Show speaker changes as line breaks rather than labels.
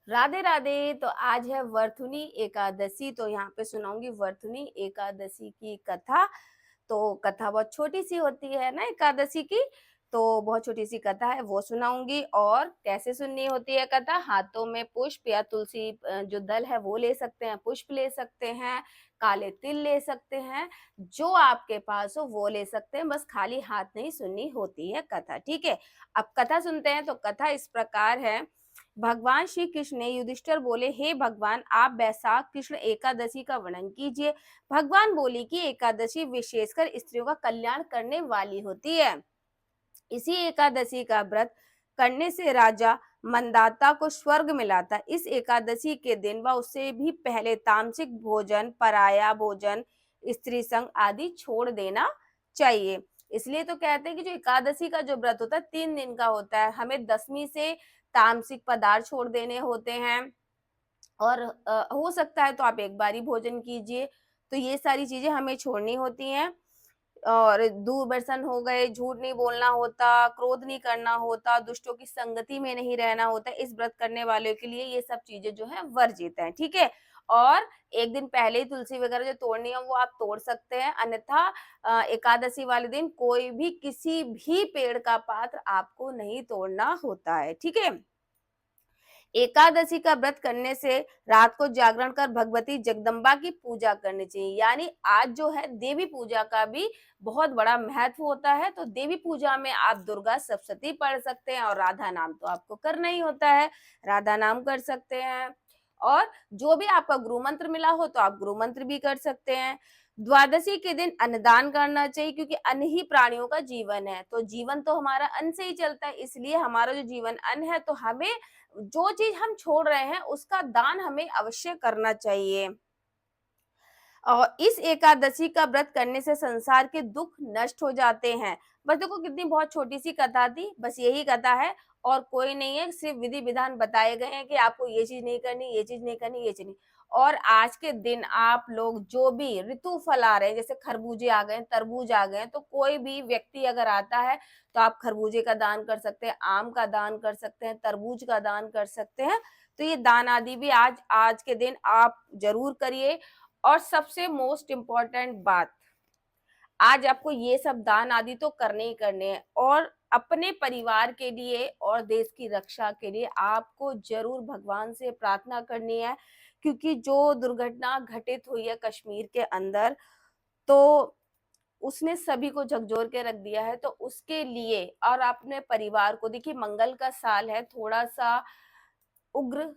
राधे राधे। तो आज है वरथुनी एकादशी, तो यहाँ पे सुनाऊंगी वरथुनी एकादशी की कथा। तो कथा बहुत छोटी सी होती है ना एकादशी की, तो बहुत छोटी सी कथा है वो सुनाऊंगी। और कैसे सुननी होती है कथा? हाथों में पुष्प या तुलसी जो दल है वो ले सकते हैं, पुष्प ले सकते हैं, काले तिल ले सकते हैं, जो आपके पास हो वो ले सकते हैं। बस खाली हाथ नहीं सुननी होती है कथा, ठीक है। अब कथा सुनते हैं। तो कथा इस प्रकार है। भगवान श्री कृष्ण ने युधिष्ठिर बोले, हे भगवान, आप बैसाख कृष्ण एकादशी का वर्णन कीजिए। भगवान बोली कि एकादशी विशेषकर स्त्रियों का कल्याण करने वाली होती है। इसी एकादशी का व्रत करने से राजा मंदाता को स्वर्ग मिला था। इस एकादशी के दिन व उससे भी पहले तामसिक भोजन, पराया भोजन, स्त्री संग आदि छोड़ देना चाहिए। इसलिए तो कहते हैं कि जो एकादशी का जो व्रत होता है 3 दिन का होता है। हमें 10वीं से तामसिक पदार्थ छोड़ देने होते हैं। और हो सकता है तो आप एक बार ही भोजन कीजिए। तो ये सारी चीजें हमें छोड़नी होती हैं। और दूरदर्शन हो गए, झूठ नहीं बोलना होता, क्रोध नहीं करना होता, दुष्टों की संगति में नहीं रहना होता। इस व्रत करने वालों के लिए ये सब चीजें जो है वर्जित है, ठीक है। और एक दिन पहले ही तुलसी वगैरह जो तोड़नी है वो आप तोड़ सकते हैं, अन्यथा एकादशी वाले दिन कोई भी किसी भी पेड़ का पात्र आपको नहीं तोड़ना होता है, ठीक है। एकादशी का व्रत करने से रात को जागरण कर भगवती जगदम्बा की पूजा करनी चाहिए। यानी आज जो है देवी पूजा का भी बहुत बड़ा महत्व होता है। तो देवी पूजा में आप दुर्गा सप्तशती पढ़ सकते हैं, और राधा नाम तो आपको करना ही होता है, राधा नाम कर सकते हैं। और जो भी आपका गुरु मंत्र मिला हो तो आप गुरु मंत्र भी कर सकते हैं। द्वादशी के दिन अन्नदान करना चाहिए, क्योंकि अन्न ही प्राणियों का जीवन है। तो जीवन तो हमारा अन्न से ही चलता है, इसलिए हमारा जो जीवन अन्न है, तो हमें जो चीज हम छोड़ रहे हैं उसका दान हमें अवश्य करना चाहिए। और इस एकादशी का व्रत करने से संसार के दुख नष्ट हो जाते हैं। बस देखो कितनी बहुत छोटी सी कथा थी, बस यही कथा है और कोई नहीं है। सिर्फ विधि विधान बताए गए हैं कि आपको ये चीज नहीं करनी, ये चीज नहीं करनी, ये चीज नहीं। और आज के दिन आप लोग जो भी ऋतु फल आ रहे हैं, जैसे खरबूजे आ गए, तरबूज आ गए, तो कोई भी व्यक्ति अगर आता है तो आप खरबूजे का दान कर सकते हैं, आम का दान कर सकते हैं, तरबूज का दान कर सकते हैं। तो ये दान आदि भी आज आज के दिन आप जरूर करिए। और सबसे मोस्ट इम्पॉर्टेंट बात, आज आपको ये सब दान आदि तो करने ही करने हैं, और अपने परिवार के लिए और देश की रक्षा के लिए आपको जरूर भगवान से प्रार्थना करनी है। क्योंकि जो दुर्घटना घटित हुई है कश्मीर के अंदर, तो उसने सभी को झकझोर के रख दिया है। तो उसके लिए और अपने परिवार को, देखिए मंगल का साल है, थोड़ा सा उग्र